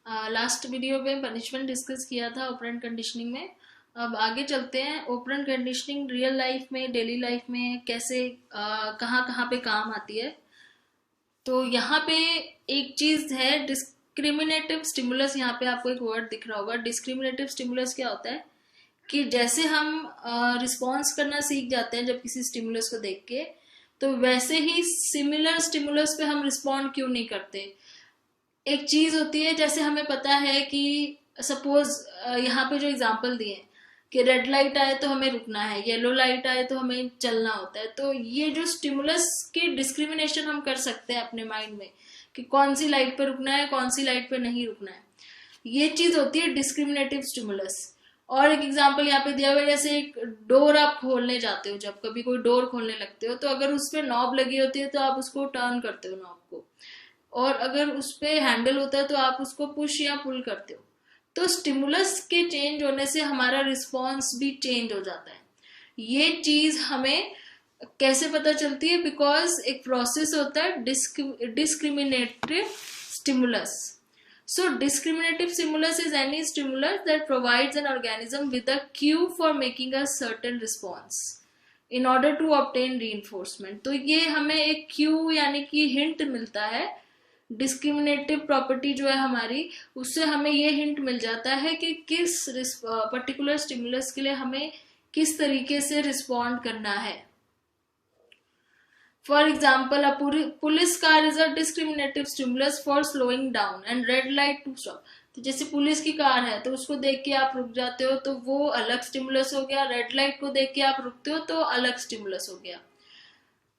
Last video में punishment discuss किया था ऑपरेंट कंडीशनिंग में। अब आगे चलते हैं। ऑपरेंट कंडीशनिंग रियल लाइफ में, डेली लाइफ में कैसे कहाँ कहाँ पे काम आती है। तो यहाँ पे एक चीज है डिस्क्रिमिनेटिव स्टिमुलस। यहाँ पे आपको एक वर्ड दिख रहा होगा। डिस्क्रिमिनेटिव स्टिमुलस क्या होता है कि जैसे हम रिस्पॉन्स करना सीख जाते हैं जब किसी स्टिमुलस को देख के, तो वैसे ही सिमिलर स्टिमुलस पे हम रिस्पॉन्ड क्यों नहीं करते। एक चीज होती है, जैसे हमें पता है कि सपोज यहाँ पे जो एग्जांपल दिए हैं कि रेड लाइट आए तो हमें रुकना है, येलो लाइट आए तो हमें चलना होता है। तो ये जो स्टिमुलस की डिस्क्रिमिनेशन हम कर सकते हैं अपने माइंड में कि कौन सी लाइट पे रुकना है, कौन सी लाइट पे नहीं रुकना है, ये चीज होती है डिस्क्रिमिनेटिव स्टिमुलस। और एक एग्जांपल यहाँ पे दिया हुआ है, जैसे एक डोर आप खोलने जाते हो, जब कभी कोई डोर खोलने लगते हो तो अगर उस पे नॉब लगी होती है तो आप उसको टर्न करते हो नॉब को, और अगर उस पे हैंडल होता है तो आप उसको पुश या पुल करते हो। तो स्टिमुलस के चेंज होने से हमारा रिस्पॉन्स भी चेंज हो जाता है। ये चीज हमें कैसे पता चलती है, बिकॉज एक प्रोसेस होता है discriminative stimulus. So discriminative stimulus is any stimulus that provides an organism with a cue for making a certain response in order to obtain reinforcement। तो ये हमें एक क्यू यानी कि हिंट मिलता है। डिस्क्रिमिनेटिव प्रॉपर्टी जो है हमारी, उससे हमें ये हिंट मिल जाता है कि किस पर्टिकुलर स्टिमुलस के लिए हमें किस तरीके से रिस्पॉन्ड करना है। For example, a police car is a discriminative stimulus for slowing down and red light to stop। तो जैसे पुलिस की कार है तो उसको देख के आप रुक जाते हो तो वो अलग स्टिमुलस हो गया, रेड लाइट को देख के आप रुकते हो तो अलग स्टिमुलस हो गया।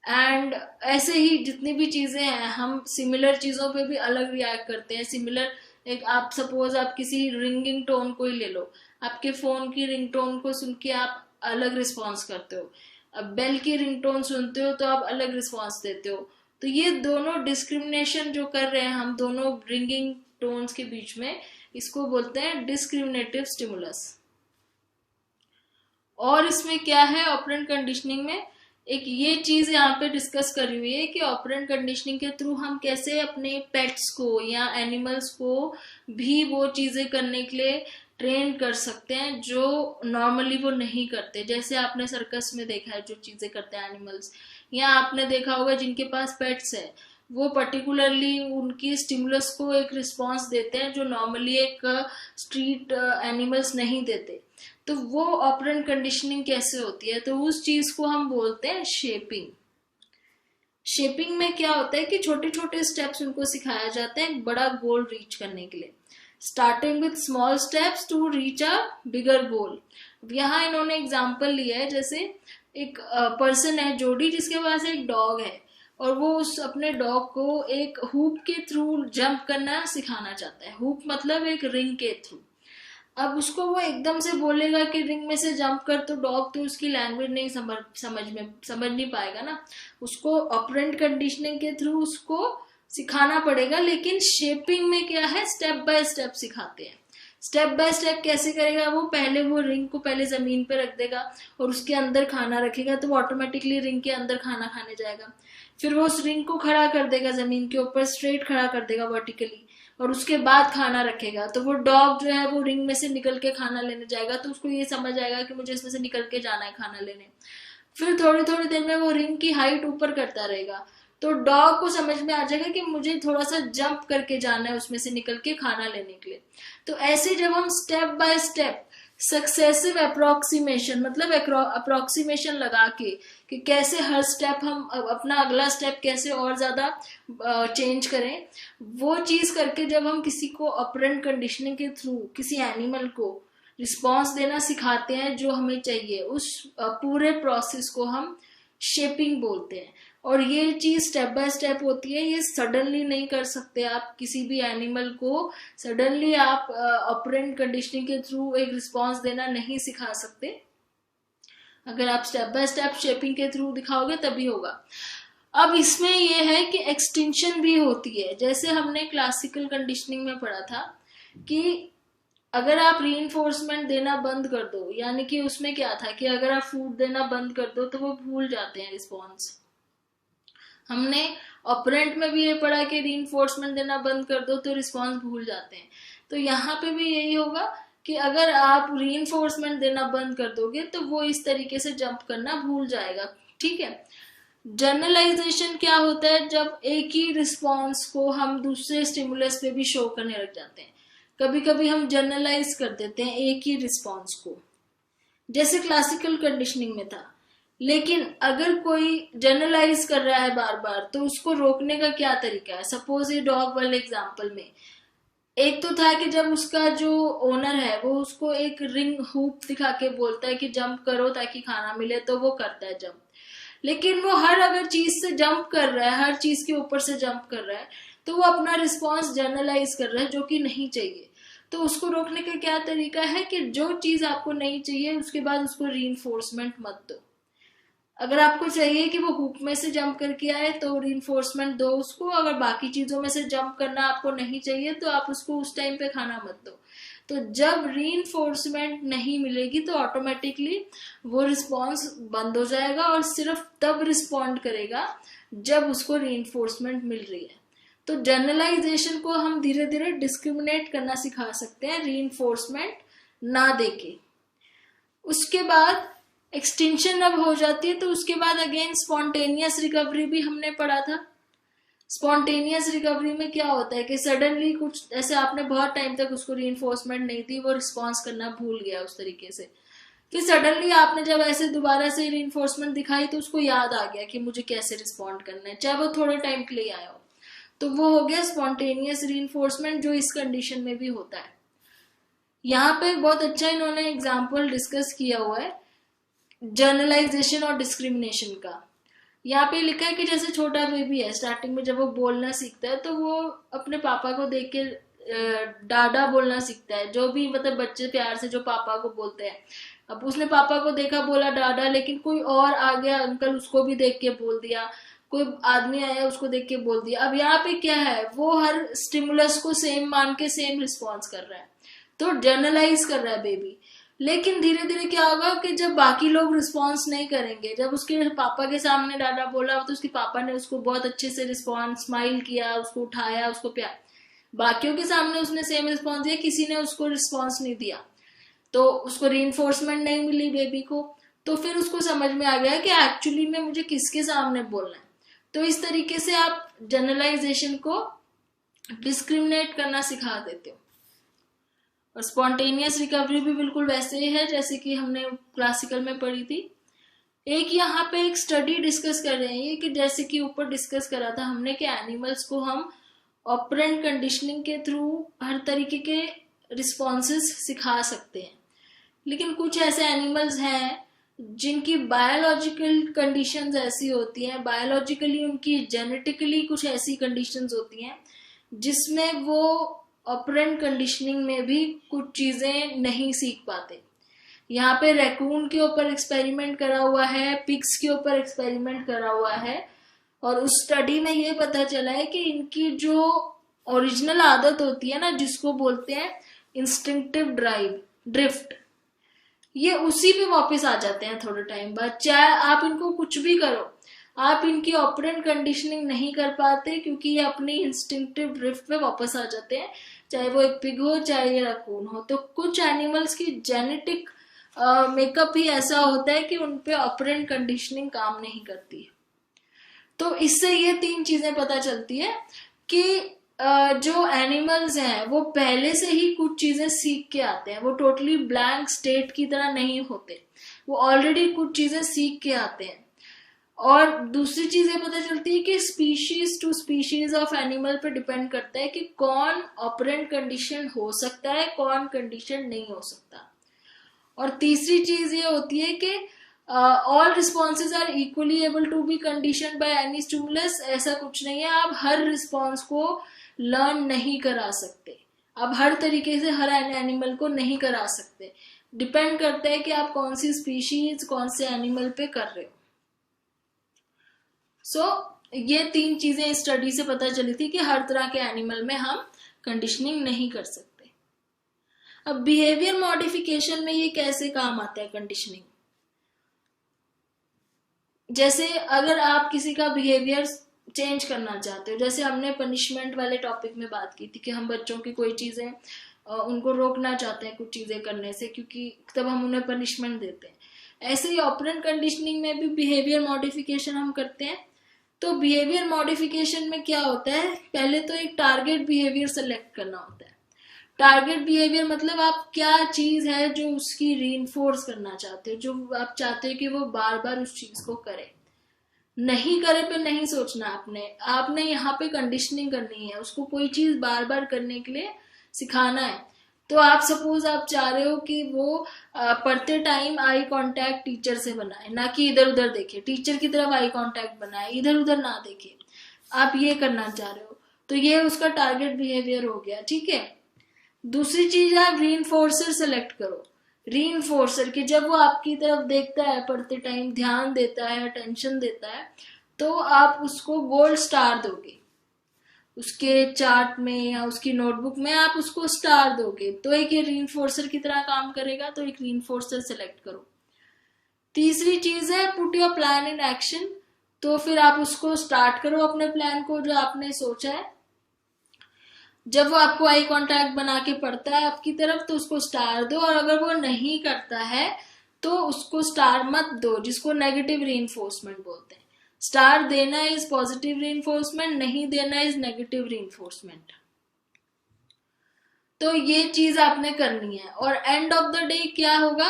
एंड ऐसे ही जितनी भी चीजें हैं, हम सिमिलर चीजों पे भी अलग रिएक्ट करते हैं। सिमिलर एक आप सपोज आप किसी रिंगिंग टोन को ही ले लो, आपके फोन की रिंग टोन को सुन के आप अलग रिस्पॉन्स करते हो, अब बेल की रिंगटोन सुनते हो तो आप अलग रिस्पॉन्स देते हो। तो ये दोनों डिस्क्रिमिनेशन जो कर रहे हैं हम दोनों रिंगिंग टोन्स के बीच में, इसको बोलते हैं डिस्क्रिमिनेटिव स्टिमुलस। और इसमें क्या है ऑपरेंट कंडीशनिंग में, एक ये चीज यहाँ पे डिस्कस करी हुई है कि ऑपरेंट कंडीशनिंग के थ्रू हम कैसे अपने पेट्स को या एनिमल्स को भी वो चीजें करने के लिए ट्रेन कर सकते हैं जो नॉर्मली वो नहीं करते। जैसे आपने सर्कस में देखा है जो चीजें करते हैं एनिमल्स, या आपने देखा होगा जिनके पास पेट्स है वो पर्टिकुलरली उनकी स्टिमुलस को एक रिस्पॉन्स देते हैं जो नॉर्मली एक स्ट्रीट एनिमल्स नहीं देते। तो वो ऑपरेंट कंडीशनिंग कैसे होती है, तो उस चीज को हम बोलते हैं शेपिंग। शेपिंग में क्या होता है कि छोटे छोटे स्टेप्स उनको सिखाया जाता है एक बड़ा गोल रीच करने के लिए, starting with small steps to reach a bigger goal. यहाँ इन्होंने एग्जाम्पल लिया है, जैसे एक पर्सन है जोडी जिसके पास एक डॉग है और वो उस अपने डॉग को एक हुप के थ्रू जंप करना सिखाना चाहता है। हुप मतलब एक रिंग के थ्रू। अब उसको वो एकदम से बोलेगा कि रिंग में से जंप कर, तो डॉग तो उसकी लैंग्वेज नहीं समझ नहीं पाएगा ना। उसको ऑपरेंट कंडीशनिंग के थ्रू उसको सिखाना पड़ेगा। लेकिन शेपिंग में क्या है, स्टेप बाय स्टेप सिखाते हैं। स्टेप बाय स्टेप कैसे करेगा, वो पहले वो रिंग को पहले जमीन पे रख देगा और उसके अंदर खाना रखेगा तो वो ऑटोमेटिकली रिंग के अंदर खाना खाने जाएगा। फिर वो उस रिंग को खड़ा कर देगा जमीन के ऊपर, स्ट्रेट खड़ा कर देगा वर्टिकली, और उसके बाद खाना रखेगा। तो वो डॉग जो है वो रिंग में से निकल के खाना लेने जाएगा, तो उसको ये समझ आएगा कि मुझे इसमें से निकल के जाना है खाना लेने। फिर थोड़ी थोड़ी देर में वो रिंग की हाइट ऊपर करता रहेगा, तो डॉग को समझ में आ जाएगा कि मुझे थोड़ा सा जंप करके जाना है उसमें से निकल के खाना लेने के लिए। तो ऐसे जब हम step by step successive approximation, मतलब अप्रोक्सीमेशन लगा के कि कैसे हर स्टेप हम अपना अगला स्टेप कैसे और ज्यादा चेंज करें, वो चीज करके जब हम किसी को ऑपरेंट कंडीशनिंग के थ्रू किसी एनिमल को रिस्पॉन्स देना सिखाते हैं जो हमें चाहिए, उस पूरे प्रोसेस को हम शेपिंग बोलते हैं। और ये चीज स्टेप बाय स्टेप होती है, ये सडनली नहीं कर सकते आप किसी भी एनिमल को। सडनली आप ऑपरेंट कंडीशनिंग के थ्रू एक रिस्पॉन्स देना नहीं सिखा सकते। अगर आप स्टेप बाय स्टेप शेपिंग के थ्रू दिखाओगे तभी होगा। अब इसमें ये है कि एक्सटिंक्शन भी होती है। जैसे हमने क्लासिकल कंडीशनिंग में पढ़ा था कि अगर आप रीइंफोर्समेंट देना बंद कर दो, यानी कि उसमें क्या था कि अगर आप फूड देना बंद कर दो तो वो भूल जाते हैं रिस्पॉन्स। हमने ऑपरेंट में भी ये पढ़ा कि रीइंफोर्समेंट देना बंद कर दो तो रिस्पॉन्स भूल जाते हैं। तो यहाँ पे भी यही होगा कि अगर आप रीइंफोर्समेंट देना बंद कर दोगे तो वो इस तरीके से जंप करना भूल जाएगा। ठीक है। जनरलाइजेशन क्या होता है? जब एक ही रिस्पॉन्स को हम दूसरे स्टिमुलस पे भी शो करने लग जाते हैं। कभी कभी हम जनरलाइज कर देते हैं एक ही रिस्पॉन्स को, जैसे क्लासिकल कंडीशनिंग में था। लेकिन अगर कोई जनरलाइज कर रहा है बार बार तो उसको रोकने का क्या तरीका है? सपोज ये डॉग वाले एग्जांपल में एक तो था कि जब उसका जो ओनर है वो उसको एक रिंग हुप दिखा के बोलता है कि जंप करो ताकि खाना मिले, तो वो करता है जंप। लेकिन वो हर अगर चीज से जंप कर रहा है, हर चीज के ऊपर से जंप कर रहा है, तो वो अपना रिस्पॉन्स जनरलाइज कर रहा है, जो कि नहीं चाहिए। तो उसको रोकने का क्या तरीका है कि जो चीज आपको नहीं चाहिए उसके बाद उसको रीइंफोर्समेंट मत दो। अगर आपको चाहिए कि वो हुप में से जंप करके आए तो रीइंफोर्समेंट दो उसको। अगर बाकी चीजों में से जंप करना आपको नहीं चाहिए तो आप उसको उस टाइम पे खाना मत दो। तो जब रीइंफोर्समेंट नहीं मिलेगी तो ऑटोमेटिकली वो रिस्पॉन्स बंद हो जाएगा और सिर्फ तब रिस्पॉन्ड करेगा जब उसको रीइंफोर्समेंट मिल रही है। तो जनरलाइजेशन को हम धीरे धीरे डिस्क्रिमिनेट करना सिखा सकते हैं रीइंफोर्समेंट ना देके। उसके बाद एक्सटिंक्शन अब हो जाती है तो उसके बाद अगेन स्पॉन्टेनियस रिकवरी भी हमने पढ़ा था। स्पॉन्टेनियस रिकवरी में क्या होता है कि सडनली कुछ ऐसे आपने बहुत टाइम तक उसको रीइंफोर्समेंट नहीं दी, वो रिस्पॉन्स करना भूल गया उस तरीके से, फिर सडनली आपने जब ऐसे दोबारा से रीइंफोर्समेंट दिखाई तो उसको याद आ गया कि मुझे कैसे रिस्पॉन्ड करना है, चाहे वो थोड़े टाइम के लिए आया हो। तो वो हो गया स्पॉन्टेनियस रीइंफोर्समेंट, जो इस कंडीशन में भी होता है। यहाँ पे बहुत अच्छा इन्होंने एग्जाम्पल डिस्कस किया हुआ है जनरलाइजेशन और डिस्क्रिमिनेशन का। यहाँ पे लिखा है कि जैसे छोटा बेबी है, स्टार्टिंग में जब वो बोलना सीखता है तो वो अपने पापा को देख के डाडा बोलना सीखता है। जो भी मतलब बच्चे प्यार से जो पापा को बोलते हैं, अब उसने पापा को देखा बोला डाडा, लेकिन कोई और आ गया अंकल, उसको भी देख के बोल दिया, कोई आदमी आया उसको देख के बोल दिया। अब यहाँ पे क्या है, वो हर स्टिमुलस को सेम मान के सेम रिस्पॉन्स कर रहा है, तो जनरलाइज कर रहा है बेबी। लेकिन धीरे धीरे क्या होगा कि जब बाकी लोग रिस्पॉन्स नहीं करेंगे, जब उसके पापा के सामने डाडा बोला तो उसके पापा ने उसको बहुत अच्छे से रिस्पॉन्स, स्माइल किया, उसको उठाया, उसको प्यार, बाकियों के सामने उसने सेम रिस्पॉन्स दिया, किसी ने उसको रिस्पॉन्स नहीं दिया, तो उसको रीइंफोर्समेंट नहीं मिली बेबी को। तो फिर उसको समझ में आ गया कि एक्चुअली में मुझे किसके सामने बोलना है। तो इस तरीके से आप जनरलाइजेशन को डिस्क्रिमिनेट करना सिखा देते हो। और स्पॉन्टेनियस रिकवरी भी बिल्कुल वैसे ही है जैसे कि हमने क्लासिकल में पढ़ी थी। एक यहाँ पे एक स्टडी डिस्कस कर रहे हैं कि जैसे कि ऊपर डिस्कस करा था हमने कि एनिमल्स को हम ऑपरेंट कंडीशनिंग के थ्रू हर तरीके के रिस्पॉन्सेस सिखा सकते हैं। लेकिन कुछ ऐसे एनिमल्स हैं जिनकी बायोलॉजिकल कंडीशंस ऐसी होती हैं, बायोलॉजिकली उनकी जेनेटिकली कुछ ऐसी कंडीशंस होती हैं जिसमें वो ऑपरेंट कंडीशनिंग में भी कुछ चीजें नहीं सीख पाते। यहाँ पे रैकून के ऊपर एक्सपेरिमेंट करा हुआ है, पिग्स के ऊपर एक्सपेरिमेंट करा हुआ है, और उस स्टडी में ये पता चला है कि इनकी जो ओरिजिनल आदत होती है ना, जिसको बोलते हैं इंस्टिंक्टिव ड्रिफ्ट, ये उसी पे वापस आ जाते हैं थोड़े टाइम बाद। चाहे आप इनको कुछ भी करो, आप इनकी ऑपरेंट कंडीशनिंग नहीं कर पाते क्योंकि ये अपनी इंस्टिंक्टिव ड्रिफ्ट पे वापस आ जाते हैं, चाहे वो एक पिग हो चाहे ये रकून हो। तो कुछ एनिमल्स की जेनेटिक मेकअप ही ऐसा होता है कि उनपे ऑपरेंट कंडीशनिंग काम नहीं करती है। तो इससे ये तीन चीजें पता चलती है कि जो एनिमल्स हैं वो पहले से ही कुछ चीजें सीख के आते हैं, वो टोटली ब्लैंक स्टेट की तरह नहीं होते, वो ऑलरेडी कुछ चीजें सीख के आते हैं। और दूसरी चीज ये पता चलती है कि species to species of animal पे डिपेंड करता है कि कौन ऑपरेंट कंडीशन हो सकता है, कौन कंडीशन नहीं हो सकता। और तीसरी चीज ये होती है कि all responses are equally able to be condition by any stimulus. ऐसा कुछ नहीं है, आप हर रिस्पॉन्स को लर्न नहीं करा सकते, आप हर तरीके से हर एनिमल को नहीं करा सकते। डिपेंड करता है कि आप कौन सी स्पीशीज कौन से एनिमल पे कर रहे हो। ये तीन चीजें इस स्टडी से पता चली थी कि हर तरह के एनिमल में हम कंडीशनिंग नहीं कर सकते। अब बिहेवियर मॉडिफिकेशन में ये कैसे काम आता है कंडीशनिंग? जैसे अगर आप किसी का बिहेवियर चेंज करना चाहते हो। जैसे हमने पनिशमेंट वाले टॉपिक में बात की थी कि हम बच्चों की कोई चीजें उनको रोकना चाहते हैं कुछ चीजें करने से, क्योंकि तब हम उन्हें पनिशमेंट देते हैं। ऐसे ही ऑपरेंट कंडीशनिंग में भी बिहेवियर मॉडिफिकेशन हम करते हैं। तो बिहेवियर मॉडिफिकेशन में क्या होता है, पहले तो एक टारगेट बिहेवियर सेलेक्ट करना होता है। टारगेट बिहेवियर मतलब आप क्या चीज है जो उसकी रीइंफोर्स करना चाहते हो, जो आप चाहते हो कि वो बार बार उस चीज को करे। नहीं करे पे नहीं सोचना, आपने यहाँ पे कंडीशनिंग करनी है, उसको कोई चीज बार बार करने के लिए सिखाना है। तो आप सपोज आप चाह रहे हो कि वो पढ़ते टाइम आई कांटेक्ट टीचर से बनाए, ना कि इधर उधर देखे, टीचर की तरफ आई कांटेक्ट बनाए, इधर उधर ना देखे, आप ये करना चाह रहे हो, तो ये उसका टारगेट बिहेवियर हो गया, ठीक है। दूसरी चीज आप रीइंफोर्सर सेलेक्ट करो। रीइंफोर्सर कि जब वो आपकी तरफ देखता है पढ़ते टाइम, ध्यान देता है, अटेंशन देता है, तो आप उसको गोल्ड स्टार दोगे, उसके चार्ट में या उसकी नोटबुक में आप उसको स्टार दोगे, तो एक ये रीइंफोर्सर की तरह काम करेगा। तो एक रीइंफोर्सर सेलेक्ट करो। तीसरी चीज है put your plan in action. तो फिर आप उसको स्टार्ट करो अपने प्लान को जो आपने सोचा है। जब वो आपको आई कांटेक्ट बना के पढ़ता है आपकी तरफ, तो उसको स्टार दो, और अगर वो नहीं करता है तो उसको स्टार मत दो, जिसको नेगेटिव रीइंफोर्समेंट बोलते हैं। स्टार देना इज पॉजिटिव रीइंफोर्समेंट, नहीं देना इज नेगेटिव रीइंफोर्समेंट। तो ये चीज आपने करनी है। और एंड ऑफ द डे क्या होगा,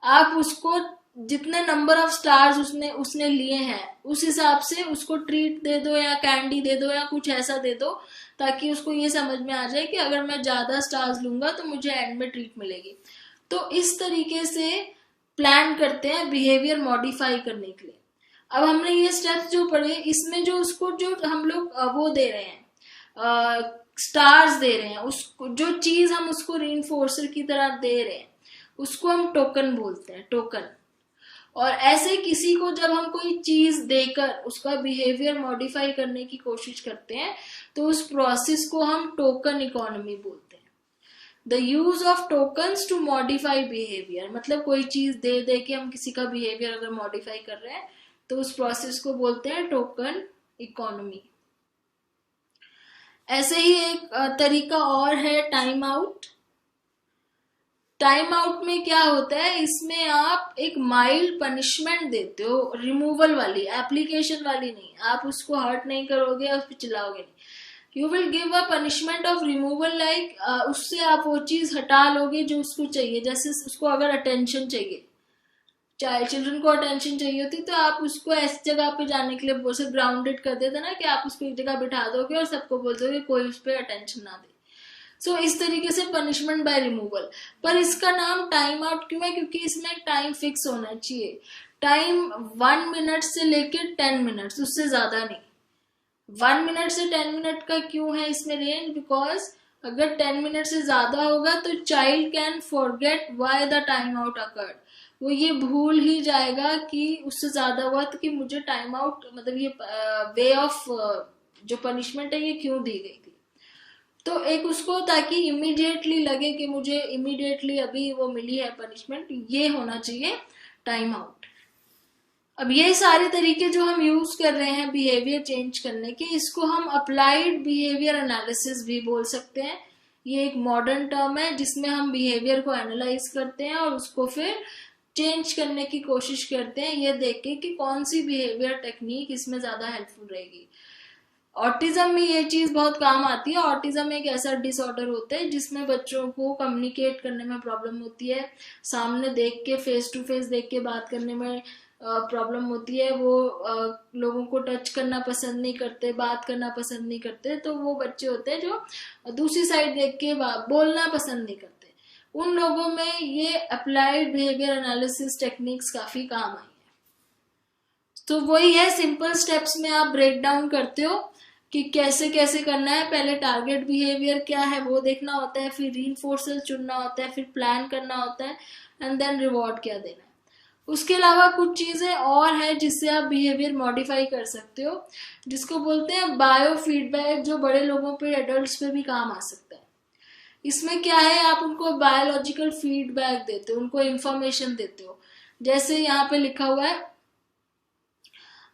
आप उसको जितने नंबर ऑफ स्टार्स उसने लिए हैं उस हिसाब से उसको ट्रीट दे दो, या कैंडी दे दो, या कुछ ऐसा दे दो, ताकि उसको ये समझ में आ जाए कि अगर मैं ज्यादा स्टार्स लूंगा तो मुझे एंड में ट्रीट मिलेगी। तो इस तरीके से प्लान करते हैं बिहेवियर मॉडिफाई करने के लिए। अब हमने ये स्टेप्स जो पढ़े, इसमें जो उसको जो हम लोग वो दे रहे हैं, स्टार्स दे रहे हैं, उसको जो चीज हम उसको रीइंफोर्सर की तरह दे रहे हैं उसको हम टोकन बोलते हैं, टोकन। और ऐसे किसी को जब हम कोई चीज देकर उसका बिहेवियर मॉडिफाई करने की कोशिश करते हैं तो उस प्रोसेस को हम टोकन इकोनॉमी बोलते हैं। The use of tokens to modify behaviour, मतलब कोई चीज दे दे के हम किसी का बिहेवियर अगर मॉडिफाई कर रहे हैं तो उस प्रोसेस को बोलते हैं टोकन इकोनॉमी। ऐसे ही एक तरीका और है टाइम आउट। टाइम आउट में क्या होता है, इसमें आप एक माइल्ड पनिशमेंट देते हो, रिमूवल वाली, एप्लीकेशन वाली नहीं। आप उसको हर्ट नहीं करोगे और फिर चिल्लाओगे नहीं। You will give a punishment of removal, like उससे आप वो चीज हटा लोगे जो उसको चाहिए। जैसे उसको अगर अटेंशन चाहिए, चिल्ड्रन को अटेंशन चाहिए होती, तो आप उसको ऐसी जगह पे जाने के लिए बोल सकते, ग्राउंडेड कर देते ना, कि आप उसको एक जगह बिठा दोगे और सबको बोल दोगे कोई उस पर अटेंशन ना दे। सो इस तरीके से पनिशमेंट बाय रिमूवल। पर इसका नाम टाइम आउट क्यों है, क्योंकि इसमें टाइम फिक्स होना चाहिए। टाइम 1 मिनट से लेकर 10 मिनट, उससे ज्यादा नहीं। 1 मिनट से 10 मिनट का क्यों है इसमें रेंज, बिकॉज अगर 10 मिनट से ज्यादा होगा तो child can forget why the time out occurred. वो ये भूल ही जाएगा कि उससे ज्यादा हुआ तो कि मुझे टाइम आउट, मतलब ये वे ऑफ जो पनिशमेंट है ये क्यों दी गई थी। तो एक उसको, ताकि इमीडिएटली लगे कि मुझे इमीडिएटली अभी वो मिली है पनिशमेंट, ये होना चाहिए टाइम आउट। अब ये सारे तरीके जो हम यूज कर रहे हैं बिहेवियर चेंज करने के, इसको हम अप्लाइड बिहेवियर एनालिसिस भी बोल सकते हैं। ये एक मॉडर्न टर्म है जिसमें हम बिहेवियर को एनालाइज करते हैं और उसको फिर चेंज करने की कोशिश करते हैं, ये देख के कि कौन सी बिहेवियर टेक्निक इसमें ज्यादा हेल्पफुल रहेगी। ऑटिज्म में ये चीज बहुत काम आती है। ऑटिज्म एक ऐसा डिसऑर्डर होता है जिसमें बच्चों को कम्युनिकेट करने में प्रॉब्लम होती है, सामने देख के, फेस टू फेस देख के बात करने में प्रॉब्लम होती है। वो लोगों को टच करना पसंद नहीं करते, बात करना पसंद नहीं करते। तो वो बच्चे होते हैं जो दूसरी साइड देख के बोलना पसंद नहीं करते। उन लोगों में ये अप्लाइड बिहेवियर एनालिसिस टेक्निक्स काफी काम आई है। तो वही है, सिंपल स्टेप्स में आप ब्रेक डाउन करते हो कि कैसे कैसे करना है। पहले टारगेट बिहेवियर क्या है वो देखना होता है, फिर रीइंफोर्सर चुनना होता है, फिर प्लान करना होता है, एंड देन रिवॉर्ड क्या देना है। उसके अलावा कुछ चीजें और है जिससे आप बिहेवियर मॉडिफाई कर सकते हो, जिसको बोलते हैं बायो फीडबैक, जो बड़े लोगों पे, एडल्ट्स पे भी काम आ सकता है। इसमें क्या है, आप उनको बायोलॉजिकल फीडबैक देते हो, उनको इंफॉर्मेशन देते हो। जैसे यहाँ पे लिखा हुआ है,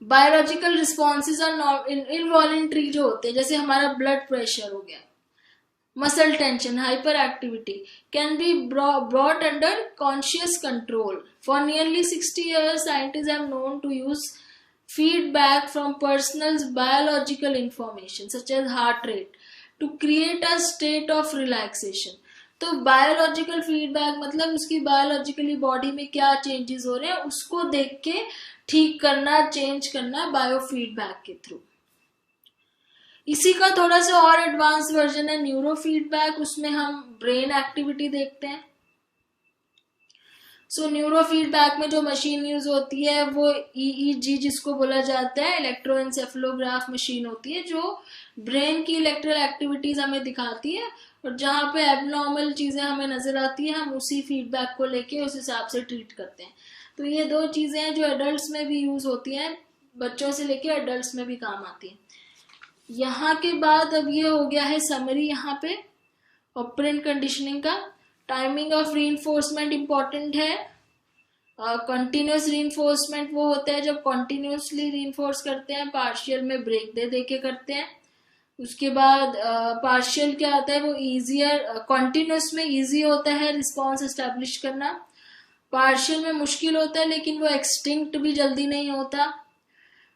बायोलॉजिकल रिस्पॉन्सेज आर इनवॉलेंट्री जो होते हैं, जैसे हमारा ब्लड प्रेशर हो गया, muscle tension, hyperactivity, can be brought under conscious control. For nearly 60 years, scientists have known to use feedback from person's biological information, such as heart rate, to create a state of relaxation. तो biological feedback मतलब उसकी biologically body में क्या changes हो रहे हैं उसको देख के ठीक करना, चेंज करना बायो फीडबैक के थ्रू। इसी का थोड़ा सा और एडवांस वर्जन है न्यूरो फीडबैक, उसमें हम ब्रेन एक्टिविटी देखते हैं। सो न्यूरो फीडबैक में जो मशीन यूज होती है वो EEG जिसको बोला जाता है, इलेक्ट्रोएंसेफेलोग्राफ मशीन होती है, जो ब्रेन की इलेक्ट्रिकल एक्टिविटीज हमें दिखाती है, और जहाँ पे एबनॉर्मल चीजें हमें नजर आती है हम उसी फीडबैक को लेके उस हिसाब से ट्रीट करते हैं। तो ये दो चीजें हैं जो एडल्ट्स में भी यूज होती हैं, बच्चों से लेके एडल्ट्स में भी काम आती हैं। यहाँ के बाद अब ये हो गया है समरी यहाँ पे ऑपरेंट कंडीशनिंग का। टाइमिंग ऑफ रीइंफोर्समेंट इंपॉर्टेंट है। कंटिन्यूस रीइंफोर्समेंट वो होता है जब कंटिन्यूसली रीइंफोर्स करते हैं, पार्शियल में ब्रेक दे दे के करते हैं। उसके बाद पार्शियल क्या होता है, वो इजियर, कंटिन्यूस में इजी होता है रिस्पॉन्स एस्टेब्लिश करना, पार्शियल में मुश्किल होता है लेकिन वो एक्सटिंक्ट भी जल्दी नहीं होता।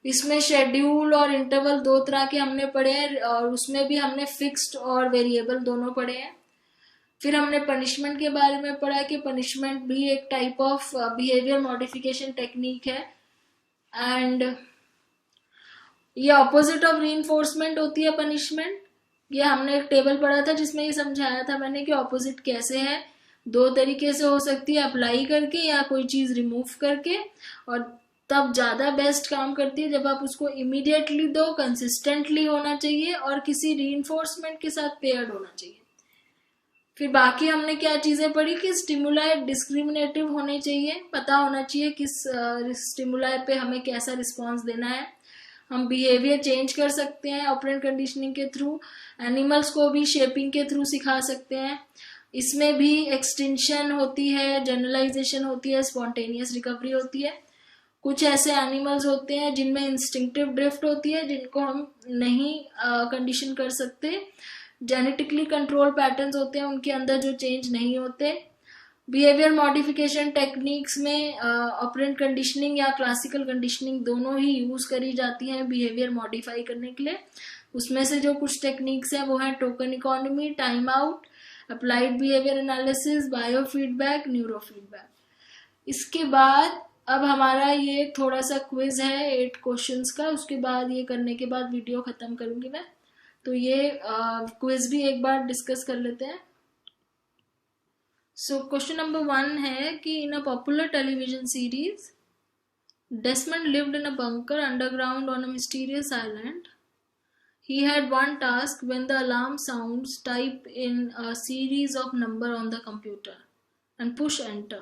इसमें शेड्यूल और इंटरवल दो तरह के हमने पढ़े हैं, और उसमें भी हमने फिक्स्ड और वेरिएबल दोनों पढ़े हैं। फिर हमने पनिशमेंट के बारे में पढ़ा कि पनिशमेंट भी एक type of behaviour modification technique है, एंड ये ऑपोजिट ऑफ रीइंफोर्समेंट होती है पनिशमेंट। ये हमने एक टेबल पढ़ा था जिसमें ये समझाया था मैंने कि ऑपोजिट कैसे है, दो तरीके से हो सकती है, अप्लाई करके या कोई चीज रिमूव करके, और तब ज्यादा बेस्ट काम करती है जब आप उसको इमीडिएटली दो, कंसिस्टेंटली होना चाहिए और किसी रीइंफोर्समेंट के साथ पेयर्ड होना चाहिए। फिर बाकी हमने क्या चीजें पढ़ी कि स्टिमुलाई डिस्क्रिमिनेटिव होने चाहिए, पता होना चाहिए किस स्टिमुलाई पे हमें कैसा रिस्पॉन्स देना है। हम बिहेवियर चेंज कर सकते हैं ऑपरेंट कंडीशनिंग के थ्रू, एनिमल्स को भी शेपिंग के थ्रू सिखा सकते हैं। इसमें भी एक्सटेंशन होती है, जनरलाइजेशन होती है, स्पॉन्टेनियस रिकवरी होती है। कुछ ऐसे एनिमल्स होते हैं जिनमें इंस्टिंक्टिव ड्रिफ्ट होती है, जिनको हम नहीं कंडीशन कर सकते। जेनेटिकली कंट्रोल पैटर्न्स होते हैं, उनके अंदर जो चेंज नहीं होते। बिहेवियर मॉडिफिकेशन टेक्निक्स में ऑपरेंट कंडीशनिंग या क्लासिकल कंडीशनिंग दोनों ही यूज करी जाती हैं बिहेवियर मॉडिफाई करने के लिए। उसमें से जो कुछ टेक्निक्स हैं वो है token economy, time out, applied behaviour analysis, bio feedback, neuro feedback. इसके बाद अब हमारा ये थोड़ा सा क्विज है 8 क्वेश्चंस का, उसके बाद ये करने के बाद वीडियो खत्म करूंगी मैं। तो ये क्विज भी एक बार डिस्कस कर लेते हैं। सो क्वेश्चन नंबर 1 है कि in a popular television series Desmond lived in a bunker underground on a mysterious island. He had one task: when the alarm sounds, type in a series of number on the computer and push enter.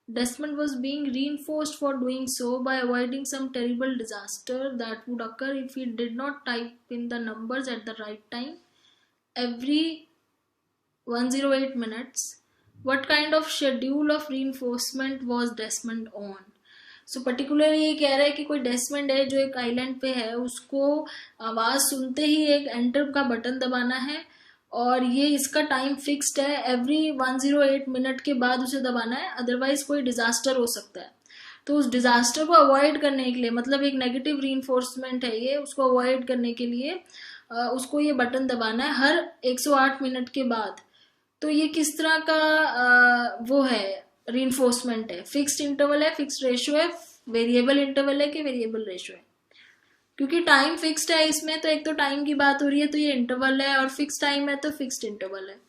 Desmond was being reinforced for doing so by avoiding some terrible disaster that would occur if he did not type in the numbers at the right time every 108 minutes. What kind of schedule of reinforcement was Desmond on? So particularly ये कह रहा है कि कोई Desmond है जो एक island पे है, उसको आवाज सुनते ही एक एंटर का बटन दबाना है, और ये इसका टाइम फिक्स्ड है, एवरी 108 मिनट के बाद उसे दबाना है, अदरवाइज कोई डिजास्टर हो सकता है। तो उस डिजास्टर को अवॉइड करने के लिए, मतलब एक नेगेटिव रीइंफोर्समेंट है ये, उसको अवॉइड करने के लिए उसको ये बटन दबाना है हर 108 मिनट के बाद। तो ये किस तरह का वो है रीइंफोर्समेंट है, फिक्स्ड इंटरवल है, फिक्स्ड रेशियो है, वेरिएबल इंटरवल है कि वेरिएबल रेशियो है? क्योंकि टाइम फिक्स्ड है इसमें, तो एक तो टाइम की बात हो रही है तो ये इंटरवल है, और फिक्स टाइम है तो फिक्स्ड इंटरवल है।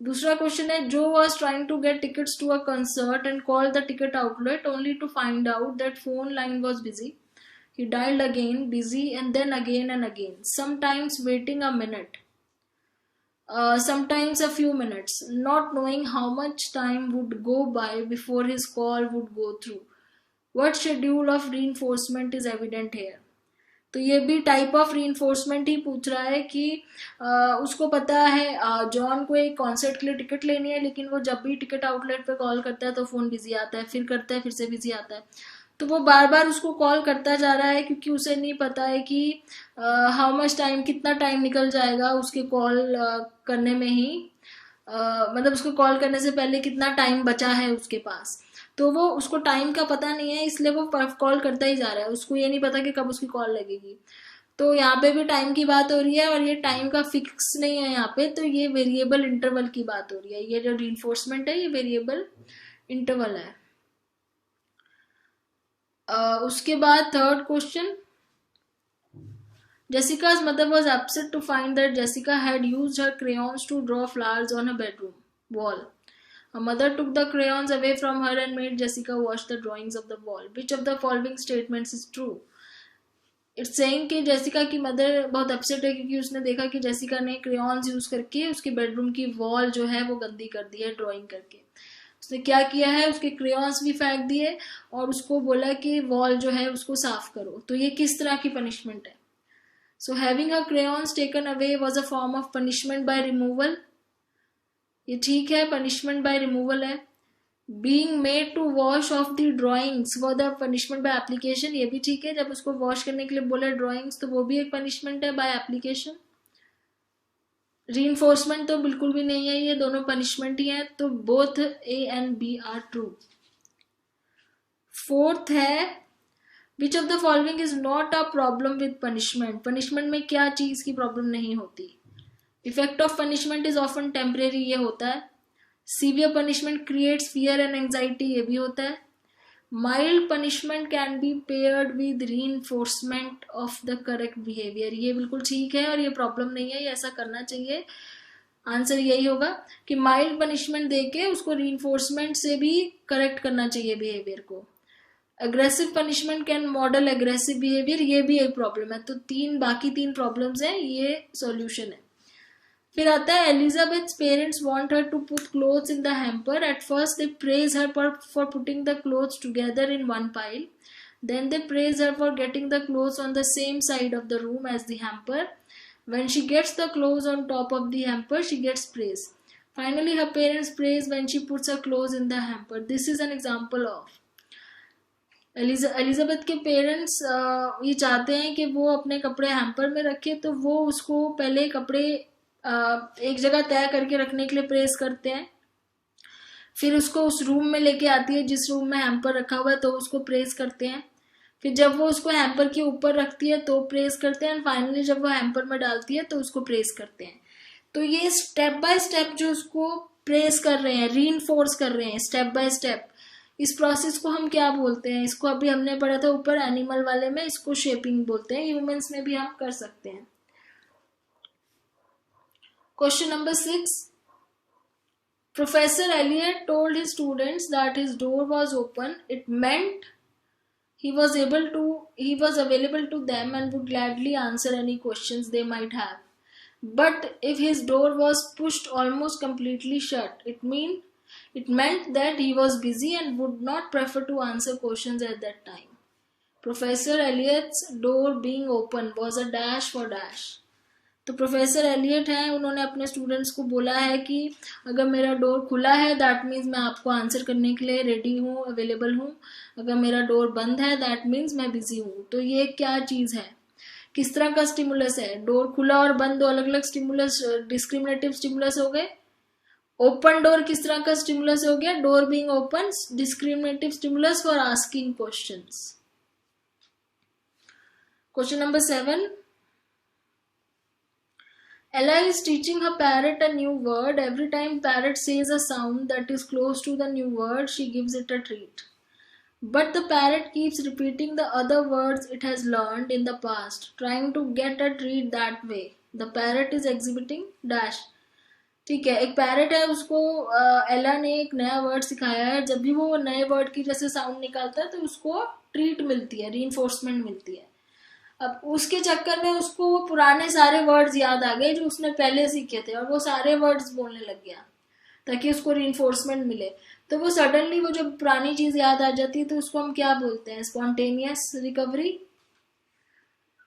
दूसरा क्वेश्चन है, Joe was trying to get tickets to a concert and call the ticket outlet only to find out that phone line was busy. He dialed again, busy, and then again and again, sometimes waiting a minute, sometimes a few minutes, not knowing how much time would go by before his call would go through. What schedule of reinforcement is evident here? तो ये भी type of reinforcement ही पूछ रहा है कि उसको पता है जॉन को एक कॉन्सर्ट के लिए टिकट लेनी है, लेकिन वो जब भी टिकट आउटलेट पे कॉल करता है तो फोन बिजी आता है, फिर करता है फिर से बिजी आता है। तो वो बार बार उसको कॉल करता जा रहा है क्योंकि उसे नहीं पता है कि हाउ मच टाइम, कितना टाइम निकल जाएगा उसके कॉल करने में ही, मतलब उसको कॉल करने से पहले कितना टाइम बचा है उसके पास। तो वो उसको टाइम का पता नहीं है, इसलिए वो कॉल करता ही जा रहा है, उसको ये नहीं पता कि कब उसकी कॉल लगेगी। तो यहाँ पे भी टाइम की बात हो रही है और ये टाइम का फिक्स नहीं है यहाँ पे, तो ये वेरिएबल इंटरवल की बात हो रही है। ये जो रीइंफोर्समेंट है ये वेरिएबल इंटरवल है। उसके बाद third question, Jessica's mother was upset to find that Jessica had used her crayons to draw flowers on her bedroom wall. Her mother took the crayons away from her and made Jessica wash the drawings of the wall. Which of the following statements is true? It's saying कि Jessica की mother बहुत upset है क्योंकि उसने देखा कि Jessica ने crayons use करके उसके बेडरूम की वॉल जो है वो गंदी कर दी है ड्राइंग करके। उसने क्या किया है, उसके क्रेयॉन्स भी फेंक दिए और उसको बोला कि वॉल जो है उसको साफ करो। तो ये किस तरह की पनिशमेंट है? So having a crayons taken away was a form of punishment by removal, ये ठीक है, पनिशमेंट बाय रिमूवल है। Being made to wash off the drawings for the punishment by application, ये भी ठीक है, जब उसको वॉश करने के लिए बोले ड्राइंग्स तो वो भी एक पनिशमेंट है बाय एप्लीकेशन। रीइंफोर्समेंट तो बिल्कुल भी नहीं है, ये दोनों पनिशमेंट ही है, तो both A and B are true. Fourth है, which of the following is not a problem with punishment, punishment में क्या चीज की प्रॉब्लम नहीं होती? Effect of punishment is often temporary, ये होता है। Severe punishment creates fear and anxiety, ये भी होता है। Mild punishment can be paired with reinforcement of the correct behaviour, ये बिल्कुल ठीक है और ये प्रॉब्लम नहीं है, ये ऐसा करना चाहिए। आंसर यही होगा कि माइल्ड पनिशमेंट देके उसको रीइंफोर्समेंट से भी करेक्ट करना चाहिए बिहेवियर को। Aggressive punishment can model aggressive behaviour, ये भी एक प्रॉब्लम है। तो बाकी तीन प्रॉब्लम्स हैं, ये सॉल्यूशन है। फिर आता है, Elizabeth's parents want her to put clothes in the hamper. At first they praise her for putting the clothes together in one pile, then they praise her for getting the clothes on the same side of the room as the hamper. When she gets the clothes on top of the hamper, she gets praise. Finally, her parents praise when she puts her clothes in the hamper. This is an example of Elizabeth के parents ये चाहते हैं कि वो अपने कपड़े hamper में रखे, तो वो उसको पहले कपड़े एक जगह तय करके रखने के लिए प्रेस करते हैं, फिर उसको उस रूम में लेके आती है जिस रूम में हैम्पर रखा हुआ है, तो उसको प्रेस करते हैं। फिर जब वो उसको हैम्पर के ऊपर रखती है तो प्रेस करते हैं, एंड फाइनली जब वो हैम्पर में डालती है तो उसको प्रेस करते हैं। तो ये स्टेप बाय स्टेप जो उसको प्रेस कर रहे हैं, रीइंफोर्स कर रहे हैं स्टेप बाय स्टेप, इस प्रोसेस को हम क्या बोलते हैं? इसको अभी हमने पढ़ा था ऊपर एनिमल वाले में, इसको शेपिंग बोलते हैं। ह्यूमंस में भी हम कर सकते हैं। Question number 6, Professor Elliot told his students that his door was open. It meant he was available to them and would gladly answer any questions they might have. But if his door was pushed almost completely shut, it meant that he was busy and would not prefer to answer questions at that time. Professor Eliot's door being open was a dash for dash. तो professor Elliott हैं, उन्होंने अपने students को बोला है कि अगर मेरा डोर खुला है दैट मीन्स मैं आपको आंसर करने के लिए रेडी हूँ, अवेलेबल हूँ। अगर मेरा डोर बंद है दैट मीन्स मैं बिजी हूँ। तो ये क्या चीज़ है, किस तरह का स्टिमुलस है? डोर खुला और बंद दो अलग अलग स्टिमुलस, डिस्क्रिमिनेटिव स्टिमुलस हो गए। ओपन डोर किस तरह का स्टिमुलस हो गया? Door being open, discriminative stimulus for asking questions. Question number 7, Ella is teaching her parrot a new word. Every time parrot says a sound that is close to the new word, she gives it a treat. But the parrot keeps repeating the other words it has learned in the past, trying to get a treat that way. The parrot is exhibiting dash. ठीक है, एक parrot है, उसको एला ने एक नया word सिखाया है। जब भी वो नए वर्ड की जैसे साउंड निकालता है तो उसको ट्रीट मिलती है, रीइंफोर्समेंट मिलती है। अब उसके चक्कर में उसको वो पुराने सारे वर्ड्स याद आ गए जो उसने पहले सीखे थे, और वो सारे वर्ड्स बोलने लग गया ताकि उसको रीइंफोर्समेंट मिले। तो वो सडनली वो जब पुरानी चीज याद आ जाती है तो उसको हम क्या बोलते हैं? Spontaneous recovery.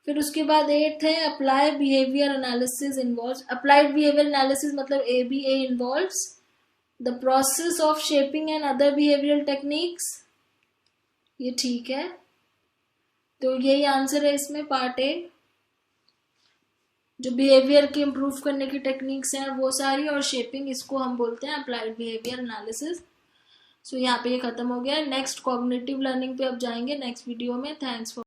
फिर उसके बाद 8th है, apply behaviour analysis involves. Applied behaviour analysis मतलब ABA involves the process of shaping and other behavioural techniques. ये ठीक है। तो यही आंसर है इसमें, पार्ट ए। जो बिहेवियर की इम्प्रूव करने की टेक्निक्स हैं वो सारी, और शेपिंग, इसको हम बोलते हैं अप्लाइड बिहेवियर एनालिसिस। सो यहाँ पे ये खत्म हो गया। नेक्स्ट कॉग्निटिव लर्निंग पे अब जाएंगे नेक्स्ट वीडियो में। Thanks for